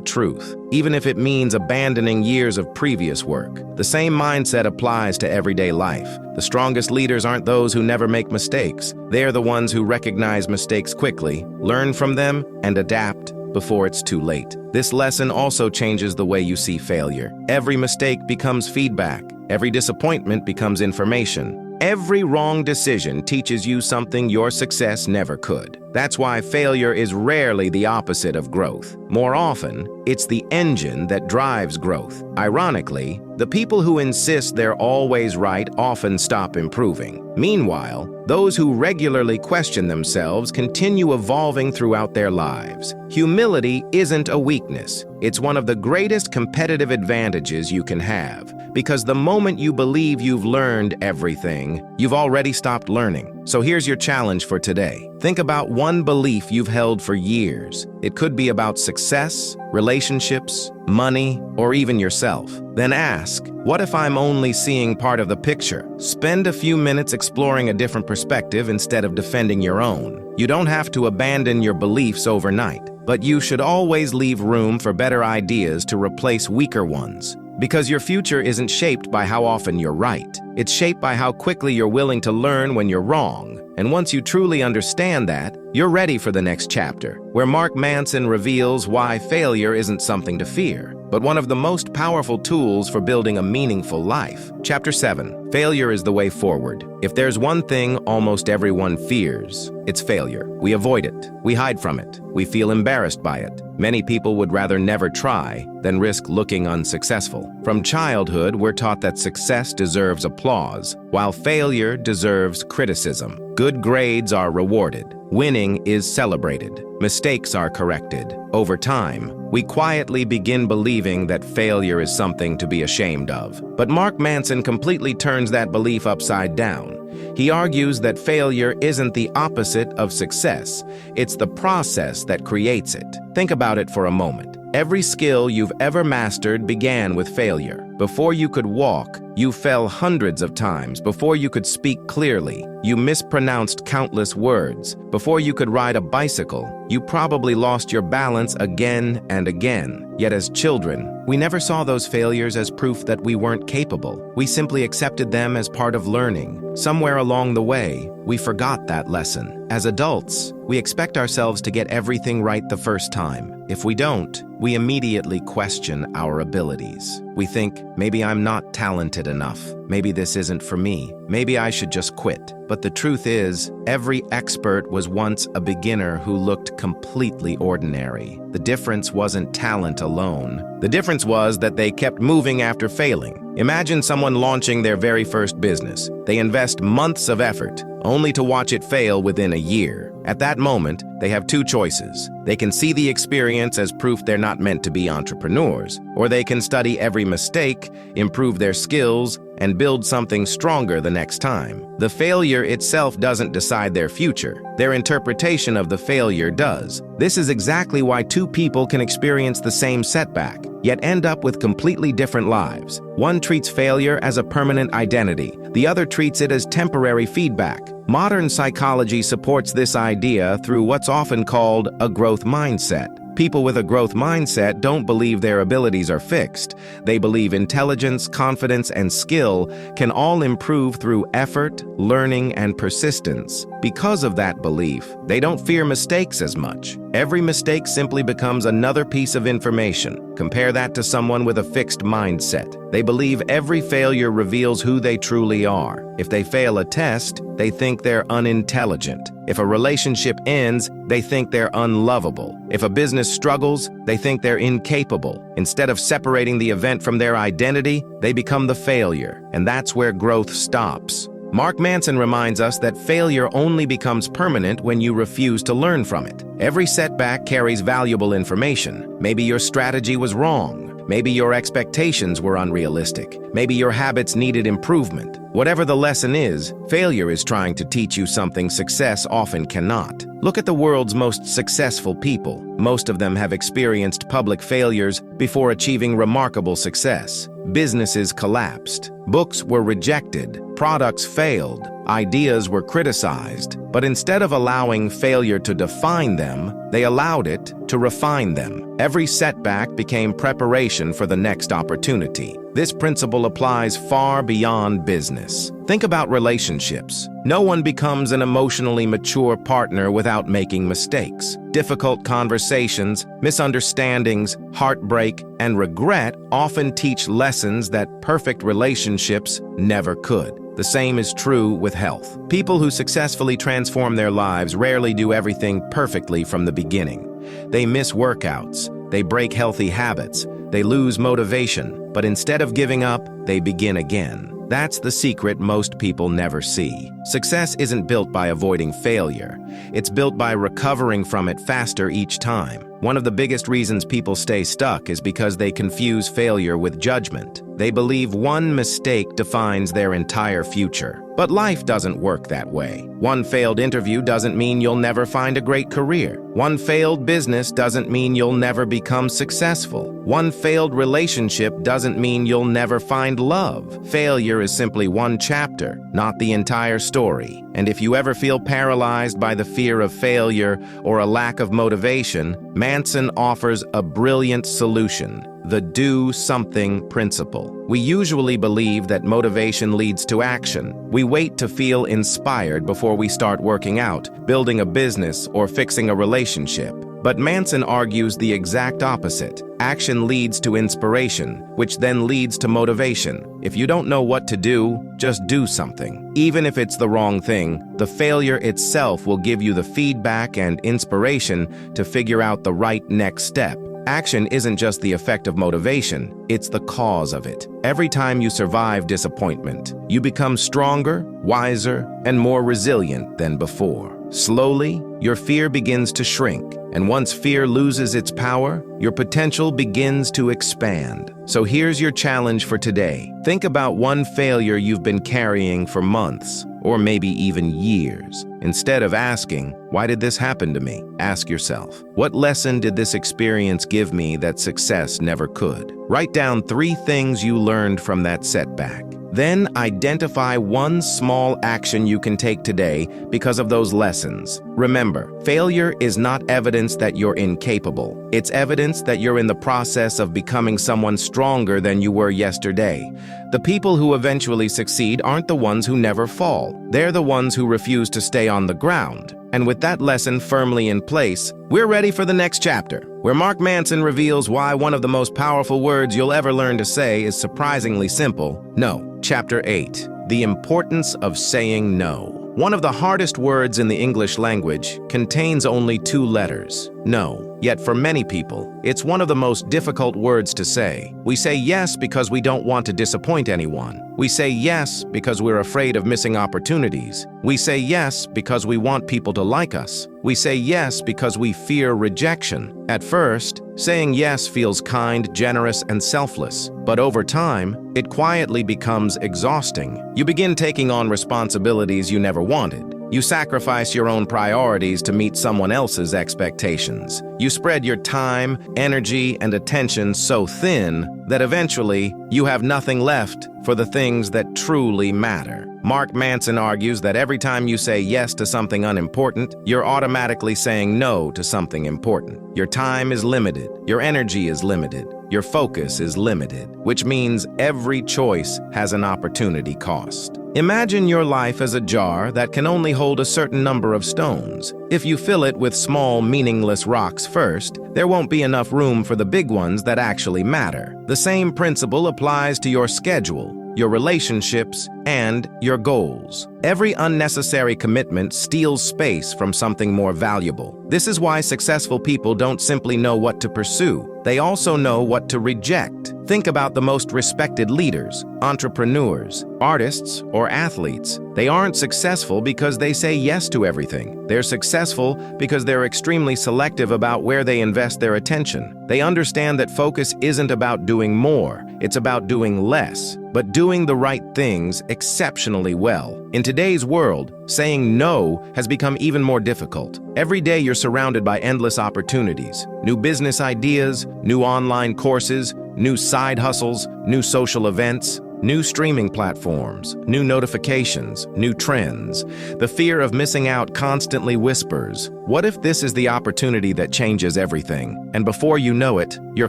truth, even if it means abandoning years of previous work. The same mindset applies to everyday life. The strongest leaders aren't those who never make mistakes. They're the ones who recognize mistakes quickly, learn from them, and adapt before it's too late. This lesson also changes the way you see failure. Every mistake becomes feedback. Every disappointment becomes information. Every wrong decision teaches you something your success never could. That's why failure is rarely the opposite of growth. More often, it's the engine that drives growth. Ironically, the people who insist they're always right often stop improving. Meanwhile, those who regularly question themselves continue evolving throughout their lives. Humility isn't a weakness. It's one of the greatest competitive advantages you can have, because the moment you believe you've learned everything, you've already stopped learning. So here's your challenge for today. Think about one belief you've held for years. It could be about success, relationships, money, or even yourself. Then ask, what if I'm only seeing part of the picture? Spend a few minutes exploring a different perspective instead of defending your own. You don't have to abandon your beliefs overnight, but you should always leave room for better ideas to replace weaker ones. Because your future isn't shaped by how often you're right. It's shaped by how quickly you're willing to learn when you're wrong. And once you truly understand that, you're ready for the next chapter, where Mark Manson reveals why failure isn't something to fear, but one of the most powerful tools for building a meaningful life. Chapter 7. Failure is the way forward. If there's one thing almost everyone fears, it's failure. We avoid it. We hide from it. We feel embarrassed by it. Many people would rather never try than risk looking unsuccessful. From childhood, we're taught that success deserves applause, while failure deserves criticism. Good grades are rewarded. Winning is celebrated. Mistakes are corrected. Over time, we quietly begin believing that failure is something to be ashamed of. But Mark Manson completely turns that belief upside down. He argues that failure isn't the opposite of success. It's the process that creates it. Think about it for a moment. Every skill you've ever mastered began with failure. Before you could walk, you fell hundreds of times. Before you could speak clearly, you mispronounced countless words. Before you could ride a bicycle, you probably lost your balance again and again. Yet as children, we never saw those failures as proof that we weren't capable. We simply accepted them as part of learning. Somewhere along the way, we forgot that lesson. As adults, we expect ourselves to get everything right the first time. If we don't, we immediately question our abilities. We think, maybe I'm not talented enough. Maybe this isn't for me. Maybe I should just quit. But the truth is, every expert was once a beginner who looked completely ordinary. The difference wasn't talent alone. The difference was that they kept moving after failing. Imagine someone launching their very first business. They invest months of effort, only to watch it fail within a year. At that moment, they have two choices. They can see the experience as proof they're not meant to be entrepreneurs, or they can study every mistake, improve their skills, and build something stronger the next time. The failure itself doesn't decide their future. Their interpretation of the failure does. This is exactly why two people can experience the same setback, yet end up with completely different lives. One treats failure as a permanent identity. The other treats it as temporary feedback. Modern psychology supports this idea through what's often called a growth mindset. People with a growth mindset don't believe their abilities are fixed. They believe intelligence, confidence, and skill can all improve through effort, learning, and persistence. Because of that belief, they don't fear mistakes as much. Every mistake simply becomes another piece of information. Compare that to someone with a fixed mindset. They believe every failure reveals who they truly are. If they fail a test, they think they're unintelligent. If a relationship ends, they think they're unlovable. If a business struggles, they think they're incapable. Instead of separating the event from their identity, they become the failure, and that's where growth stops. Mark Manson reminds us that failure only becomes permanent when you refuse to learn from it. Every setback carries valuable information. Maybe your strategy was wrong. Maybe your expectations were unrealistic. Maybe your habits needed improvement. Whatever the lesson is, failure is trying to teach you something success often cannot. Look at the world's most successful people. Most of them have experienced public failures before achieving remarkable success. Businesses collapsed. Books were rejected. Products failed. Ideas were criticized. But instead of allowing failure to define them, they allowed it to refine them. Every setback became preparation for the next opportunity. This principle applies far beyond business. Think about relationships. No one becomes an emotionally mature partner without making mistakes. Difficult conversations, misunderstandings, heartbreak, and regret often teach lessons that perfect relationships never could. The same is true with health. People who successfully transform their lives rarely do everything perfectly from the beginning. They miss workouts, they break healthy habits, they lose motivation, but instead of giving up, they begin again. That's the secret most people never see. Success isn't built by avoiding failure. It's built by recovering from it faster each time. One of the biggest reasons people stay stuck is because they confuse failure with judgment. They believe one mistake defines their entire future. But life doesn't work that way. One failed interview doesn't mean you'll never find a great career. One failed business doesn't mean you'll never become successful. One failed relationship doesn't mean you'll never find love. Failure is simply one chapter, not the entire story. And if you ever feel paralyzed by the fear of failure or a lack of motivation, Manson offers a brilliant solution: the do something principle. We usually believe that motivation leads to action. We wait to feel inspired before we start working out, building a business, or fixing a relationship. But Manson argues the exact opposite. Action leads to inspiration, which then leads to motivation. If you don't know what to do, just do something. Even if it's the wrong thing, the failure itself will give you the feedback and inspiration to figure out the right next step. Action isn't just the effect of motivation, it's the cause of it. Every time you survive disappointment, you become stronger, wiser, and more resilient than before. Slowly, your fear begins to shrink, and once fear loses its power, your potential begins to expand. So here's your challenge for today. Think about one failure you've been carrying for months, or maybe even years. Instead of asking, "Why did this happen to me?" ask yourself, "What lesson did this experience give me that success never could?" Write down 3 things you learned from that setback. Then identify one small action you can take today because of those lessons. Remember, failure is not evidence that you're incapable. It's evidence that you're in the process of becoming someone stronger than you were yesterday. The people who eventually succeed aren't the ones who never fall. They're the ones who refuse to stay on the ground. And with that lesson firmly in place, we're ready for the next chapter, where Mark Manson reveals why one of the most powerful words you'll ever learn to say is surprisingly simple: no. Chapter 8. The Importance of Saying No. One of the hardest words in the English language contains only 2 letters: no. Yet for many people, it's one of the most difficult words to say. We say yes because we don't want to disappoint anyone. We say yes because we're afraid of missing opportunities. We say yes because we want people to like us. We say yes because we fear rejection. At first, saying yes feels kind, generous, and selfless. But over time, it quietly becomes exhausting. You begin taking on responsibilities you never wanted. You sacrifice your own priorities to meet someone else's expectations. You spread your time, energy, and attention so thin that eventually you have nothing left for the things that truly matter. Mark Manson argues that every time you say yes to something unimportant, you're automatically saying no to something important. Your time is limited, your energy is limited, your focus is limited, which means every choice has an opportunity cost. Imagine your life as a jar that can only hold a certain number of stones. If you fill it with small, meaningless rocks first, there won't be enough room for the big ones that actually matter. The same principle applies to your schedule, your relationships, and your goals. Every unnecessary commitment steals space from something more valuable. This is why successful people don't simply know what to pursue. They also know what to reject. Think about the most respected leaders, entrepreneurs, artists, or athletes. They aren't successful because they say yes to everything. They're successful because they're extremely selective about where they invest their attention. They understand that focus isn't about doing more, it's about doing less. but doing the right things exceptionally well. In today's world, saying no has become even more difficult. Every day you're surrounded by endless opportunities, new business ideas, new online courses, new side hustles, new social events, new streaming platforms, new notifications, new trends. The fear of missing out constantly whispers, what if this is the opportunity that changes everything? And before you know it, your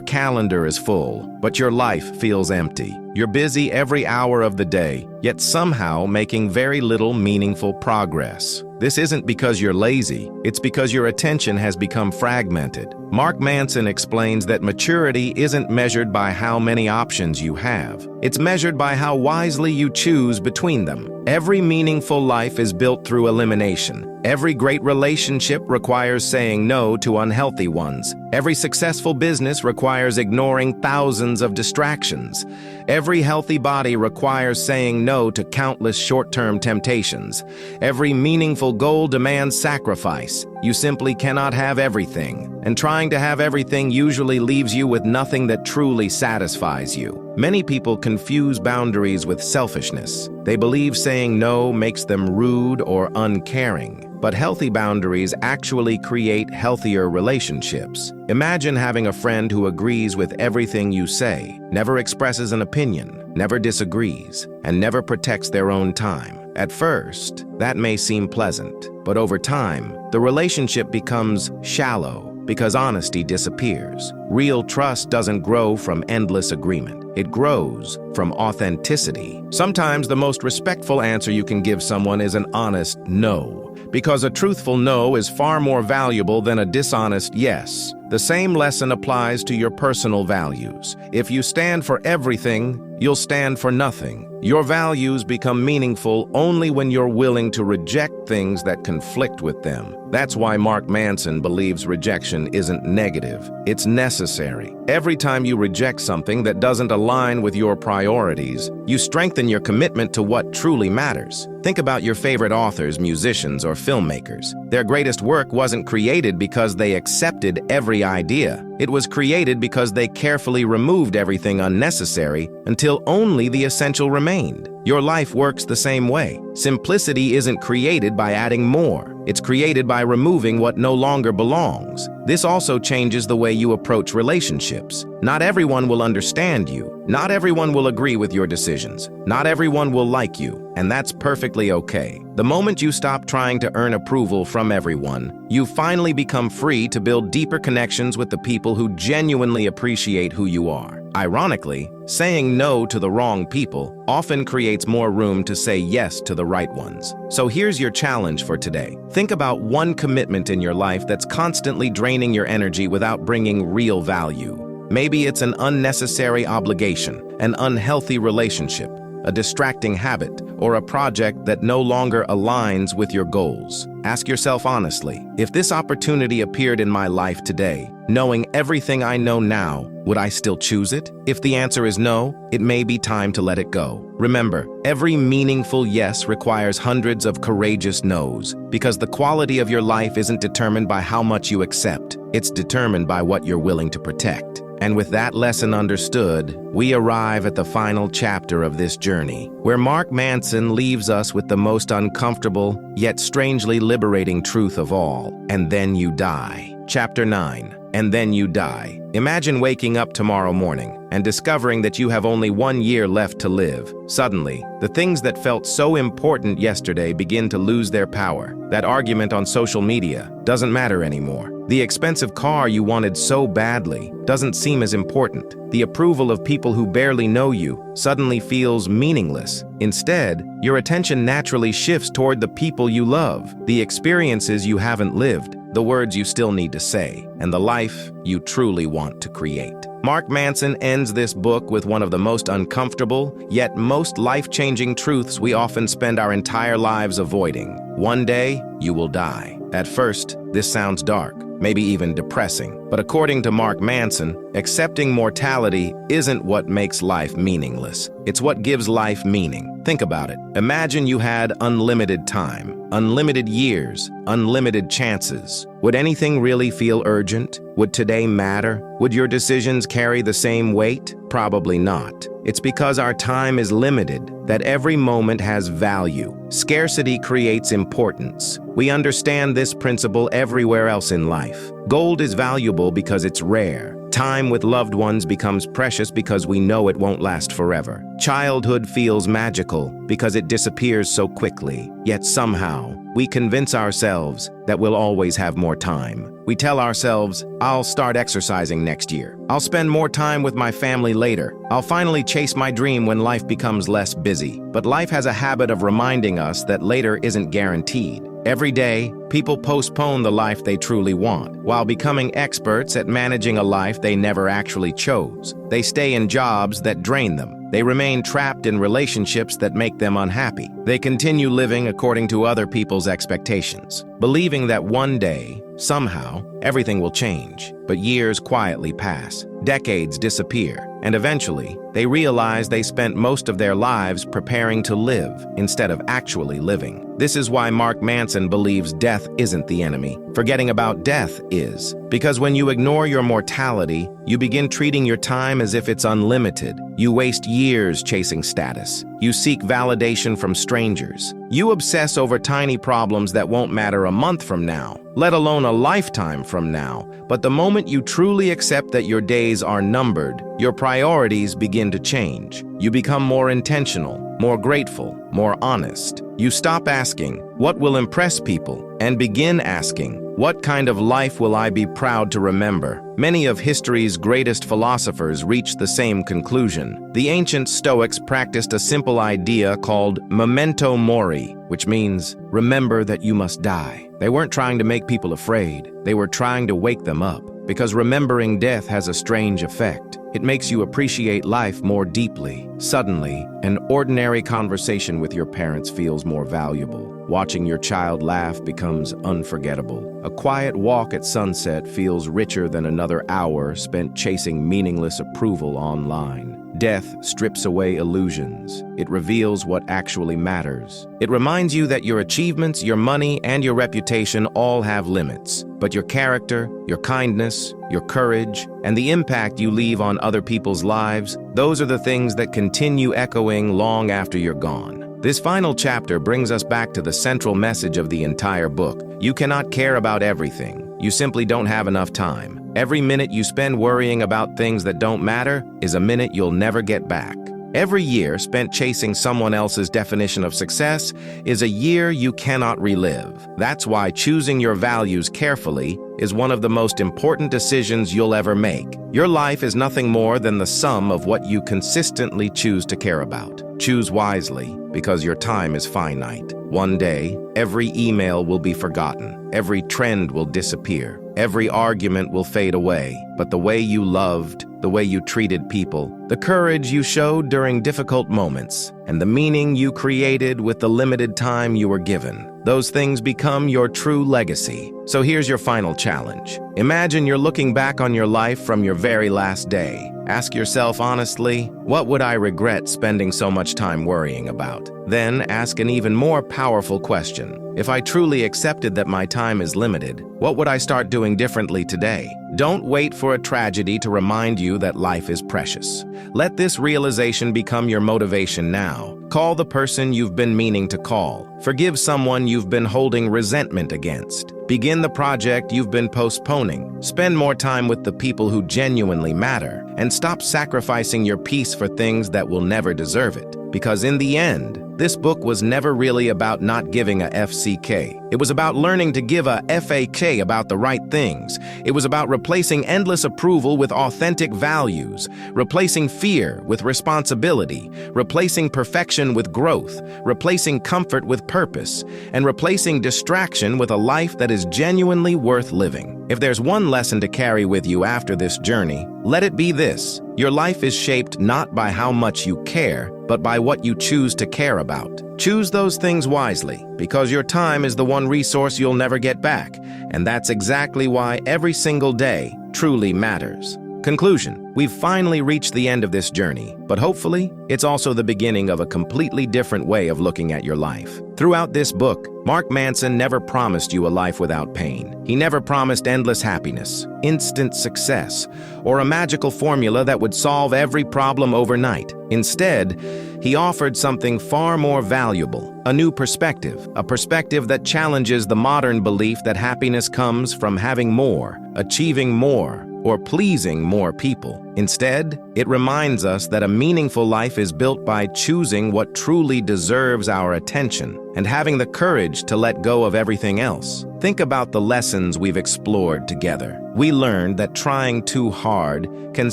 calendar is full, but your life feels empty. You're busy every hour of the day, yet somehow making very little meaningful progress. This isn't because you're lazy, it's because your attention has become fragmented. Mark Manson explains that maturity isn't measured by how many options you have. It's measured by how wisely you choose between them. Every meaningful life is built through elimination. Every great relationship requires saying no to unhealthy ones. Every successful business requires ignoring thousands of distractions. Every healthy body requires saying no to countless short-term temptations. Every meaningful goal demands sacrifice. You simply cannot have everything, and trying to have everything usually leaves you with nothing that truly satisfies you. Many people confuse boundaries with selfishness. They believe saying no makes them rude or uncaring. But healthy boundaries actually create healthier relationships. Imagine having a friend who agrees with everything you say, never expresses an opinion, never disagrees, and never protects their own time. At first, that may seem pleasant, but over time, the relationship becomes shallow because honesty disappears. Real trust doesn't grow from endless agreement. It grows from authenticity. Sometimes the most respectful answer you can give someone is an honest no, because a truthful no is far more valuable than a dishonest yes. The same lesson applies to your personal values. If you stand for everything, you'll stand for nothing. Your values become meaningful only when you're willing to reject things that conflict with them. That's why Mark Manson believes rejection isn't negative, it's necessary. Every time you reject something that doesn't align with your priorities, you strengthen your commitment to what truly matters. Think about your favorite authors, musicians, or filmmakers. Their greatest work wasn't created because they accepted every idea. It was created because they carefully removed everything unnecessary until only the essential remained. Your life works the same way. Simplicity isn't created by adding more. It's created by removing what no longer belongs. This also changes the way you approach relationships. Not everyone will understand you. Not everyone will agree with your decisions. Not everyone will like you, and that's perfectly okay. The moment you stop trying to earn approval from everyone, you finally become free to build deeper connections with the people who genuinely appreciate who you are. Ironically, saying no to the wrong people often creates more room to say yes to the right ones. So here's your challenge for today. Think about one commitment in your life that's constantly draining your energy without bringing real value. Maybe it's an unnecessary obligation, an unhealthy relationship, a distracting habit, or a project that no longer aligns with your goals. Ask yourself honestly, if this opportunity appeared in my life today, knowing everything I know now, would I still choose it? If the answer is no, it may be time to let it go. Remember, every meaningful yes requires hundreds of courageous no's, because the quality of your life isn't determined by how much you accept. It's determined by what you're willing to protect. And with that lesson understood, we arrive at the final chapter of this journey, where Mark Manson leaves us with the most uncomfortable, yet strangely liberating truth of all. And then you die. Chapter 9. And then you die. Imagine waking up tomorrow morning and discovering that you have only 1 year left to live. Suddenly, the things that felt so important yesterday begin to lose their power. That argument on social media doesn't matter anymore. The expensive car you wanted so badly doesn't seem as important. The approval of people who barely know you suddenly feels meaningless. Instead, your attention naturally shifts toward the people you love, the experiences you haven't lived, the words you still need to say, and the life you truly want to create. Mark Manson ends this book with one of the most uncomfortable, yet most life-changing truths we often spend our entire lives avoiding. One day, you will die. At first, this sounds dark, maybe even depressing. But according to Mark Manson, accepting mortality isn't what makes life meaningless. It's what gives life meaning. Think about it. Imagine you had unlimited time, unlimited years, unlimited chances. Would anything really feel urgent? Would today matter? Would your decisions carry the same weight? Probably not. It's because our time is limited that every moment has value. Scarcity creates importance. We understand this principle everywhere else in life. Gold is valuable because it's rare. Time with loved ones becomes precious because we know it won't last forever. Childhood feels magical because it disappears so quickly. Yet somehow, we convince ourselves that we'll always have more time. We tell ourselves, I'll start exercising next year. I'll spend more time with my family later. I'll finally chase my dream when life becomes less busy. But life has a habit of reminding us that later isn't guaranteed. Every day, people postpone the life they truly want, while becoming experts at managing a life they never actually chose. They stay in jobs that drain them. They remain trapped in relationships that make them unhappy. They continue living according to other people's expectations, believing that one day, somehow, everything will change. But years quietly pass, decades disappear, and eventually, they realize they spent most of their lives preparing to live instead of actually living. This is why Mark Manson believes death isn't the enemy. Forgetting about death is. Because when you ignore your mortality, you begin treating your time as if it's unlimited. You waste years chasing status. You seek validation from strangers. You obsess over tiny problems that won't matter a month from now, let alone a lifetime from now. But the moment you truly accept that your days are numbered, your priorities begin to change. You become more intentional, more grateful, more honest. You stop asking, what will impress people, and begin asking, what kind of life will I be proud to remember? Many of history's greatest philosophers reached the same conclusion. The ancient Stoics practiced a simple idea called memento mori, which means remember that you must die. They weren't trying to make people afraid. They were trying to wake them up, because remembering death has a strange effect. It makes you appreciate life more deeply. Suddenly, an ordinary conversation with your parents feels more valuable. Watching your child laugh becomes unforgettable. A quiet walk at sunset feels richer than another hour spent chasing meaningless approval online. Death strips away illusions. It reveals what actually matters. It reminds you that your achievements, your money, and your reputation all have limits. But your character, your kindness, your courage, and the impact you leave on other people's lives, those are the things that continue echoing long after you're gone. This final chapter brings us back to the central message of the entire book. You cannot care about everything. You simply don't have enough time. Every minute you spend worrying about things that don't matter is a minute you'll never get back. Every year spent chasing someone else's definition of success is a year you cannot relive. That's why choosing your values carefully is one of the most important decisions you'll ever make. Your life is nothing more than the sum of what you consistently choose to care about. Choose wisely, because your time is finite. One day, every email will be forgotten. Every trend will disappear. Every argument will fade away. But the way you loved, the way you treated people, the courage you showed during difficult moments, and the meaning you created with the limited time you were given, those things become your true legacy. So here's your final challenge. Imagine you're looking back on your life from your very last day. Ask yourself honestly, what would I regret spending so much time worrying about? Then ask an even more powerful question. If I truly accepted that my time is limited, what would I start doing differently today? Don't wait for a tragedy to remind you that life is precious. Let this realization become your motivation now. Call the person you've been meaning to call. Forgive someone you've been holding resentment against. Begin the project you've been postponing. Spend more time with the people who genuinely matter. And stop sacrificing your peace for things that will never deserve it. Because in the end, this book was never really about not giving a FCK. It was about learning to give a FAK about the right things. It was about replacing endless approval with authentic values, replacing fear with responsibility, replacing perfection with growth, replacing comfort with purpose, and replacing distraction with a life that is genuinely worth living. If there's one lesson to carry with you after this journey, let it be this. Your life is shaped not by how much you care, but by what you choose to care about. Choose those things wisely, because your time is the one resource you'll never get back, and that's exactly why every single day truly matters. Conclusion: we've finally reached the end of this journey, but hopefully, it's also the beginning of a completely different way of looking at your life. Throughout this book, Mark Manson never promised you a life without pain. He never promised endless happiness, instant success, or a magical formula that would solve every problem overnight. Instead, he offered something far more valuable, a new perspective, a perspective that challenges the modern belief that happiness comes from having more, achieving more, or pleasing more people. Instead, it reminds us that a meaningful life is built by choosing what truly deserves our attention and having the courage to let go of everything else. Think about the lessons we've explored together. We learned that trying too hard can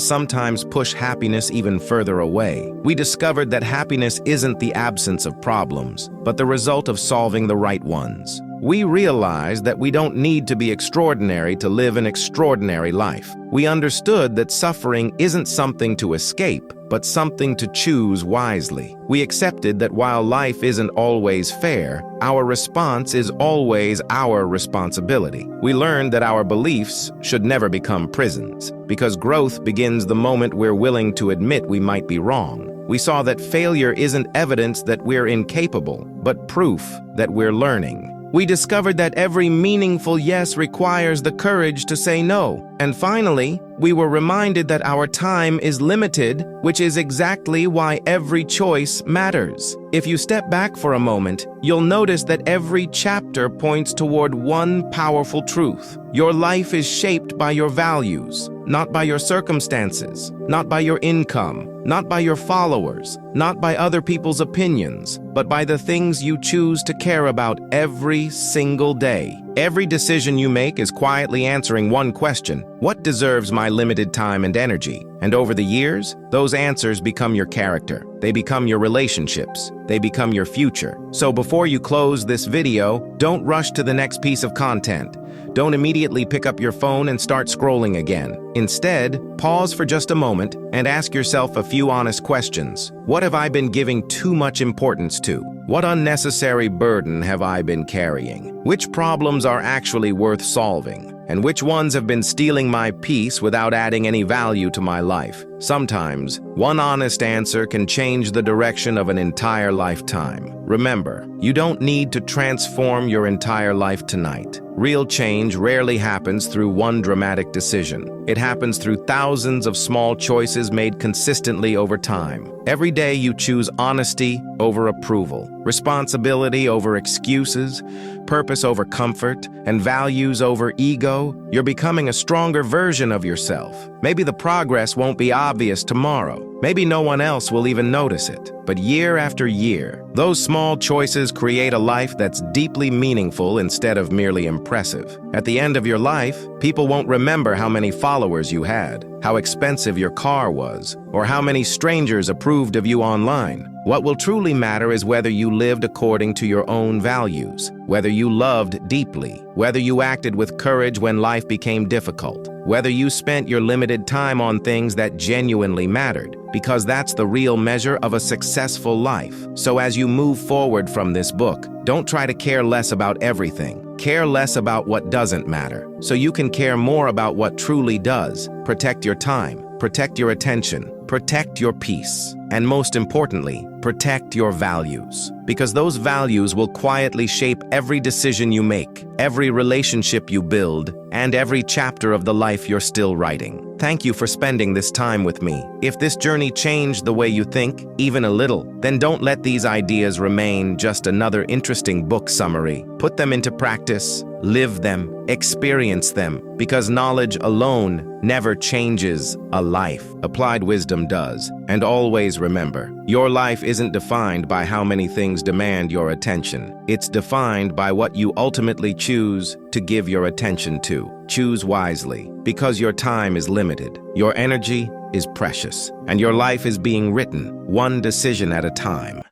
sometimes push happiness even further away. We discovered that happiness isn't the absence of problems, but the result of solving the right ones. We realized that we don't need to be extraordinary to live an extraordinary life. We understood that suffering isn't something to escape, but something to choose wisely. We accepted that while life isn't always fair, our response is always our responsibility. We learned that our beliefs should never become prisons, because growth begins the moment we're willing to admit we might be wrong. We saw that failure isn't evidence that we're incapable, but proof that we're learning. We discovered that every meaningful yes requires the courage to say no. And finally, we were reminded that our time is limited, which is exactly why every choice matters. If you step back for a moment, you'll notice that every chapter points toward one powerful truth. Your life is shaped by your values, not by your circumstances, not by your income, not by your followers, not by other people's opinions, but by the things you choose to care about every single day. Every decision you make is quietly answering one question: what deserves my limited time and energy? And over the years, those answers become your character. They become your relationships. They become your future. So before you close this video, don't rush to the next piece of content. Don't immediately pick up your phone and start scrolling again. Instead, pause for just a moment and ask yourself a few honest questions. What have I been giving too much importance to? What unnecessary burden have I been carrying? Which problems are actually worth solving? And which ones have been stealing my peace without adding any value to my life? Sometimes, one honest answer can change the direction of an entire lifetime. Remember, you don't need to transform your entire life tonight. Real change rarely happens through one dramatic decision. It happens through thousands of small choices made consistently over time. Every day you choose honesty over approval, responsibility over excuses, purpose over comfort, and values over ego. You're becoming a stronger version of yourself. Maybe the progress won't be obvious tomorrow. Maybe no one else will even notice it. But year after year, those small choices create a life that's deeply meaningful instead of merely impressive. At the end of your life, people won't remember how many followers you had, how expensive your car was, or how many strangers approved of you online. What will truly matter is whether you lived according to your own values, whether you loved deeply, whether you acted with courage when life became difficult, whether you spent your limited time on things that genuinely mattered, because that's the real measure of a successful life. So as you move forward from this book, don't try to care less about everything. Care less about what doesn't matter, so you can care more about what truly does. Protect your time, protect your attention, protect your peace, and most importantly, protect your values. Because those values will quietly shape every decision you make, every relationship you build, and every chapter of the life you're still writing. Thank you for spending this time with me. If this journey changed the way you think, even a little, then don't let these ideas remain just another interesting book summary. Put them into practice, live them, experience them, because knowledge alone never changes a life. Applied wisdom does. And always remember, your life isn't defined by how many things demand your attention. It's defined by what you ultimately choose to give your attention to. Choose wisely, because your time is limited, your energy is precious, and your life is being written one decision at a time.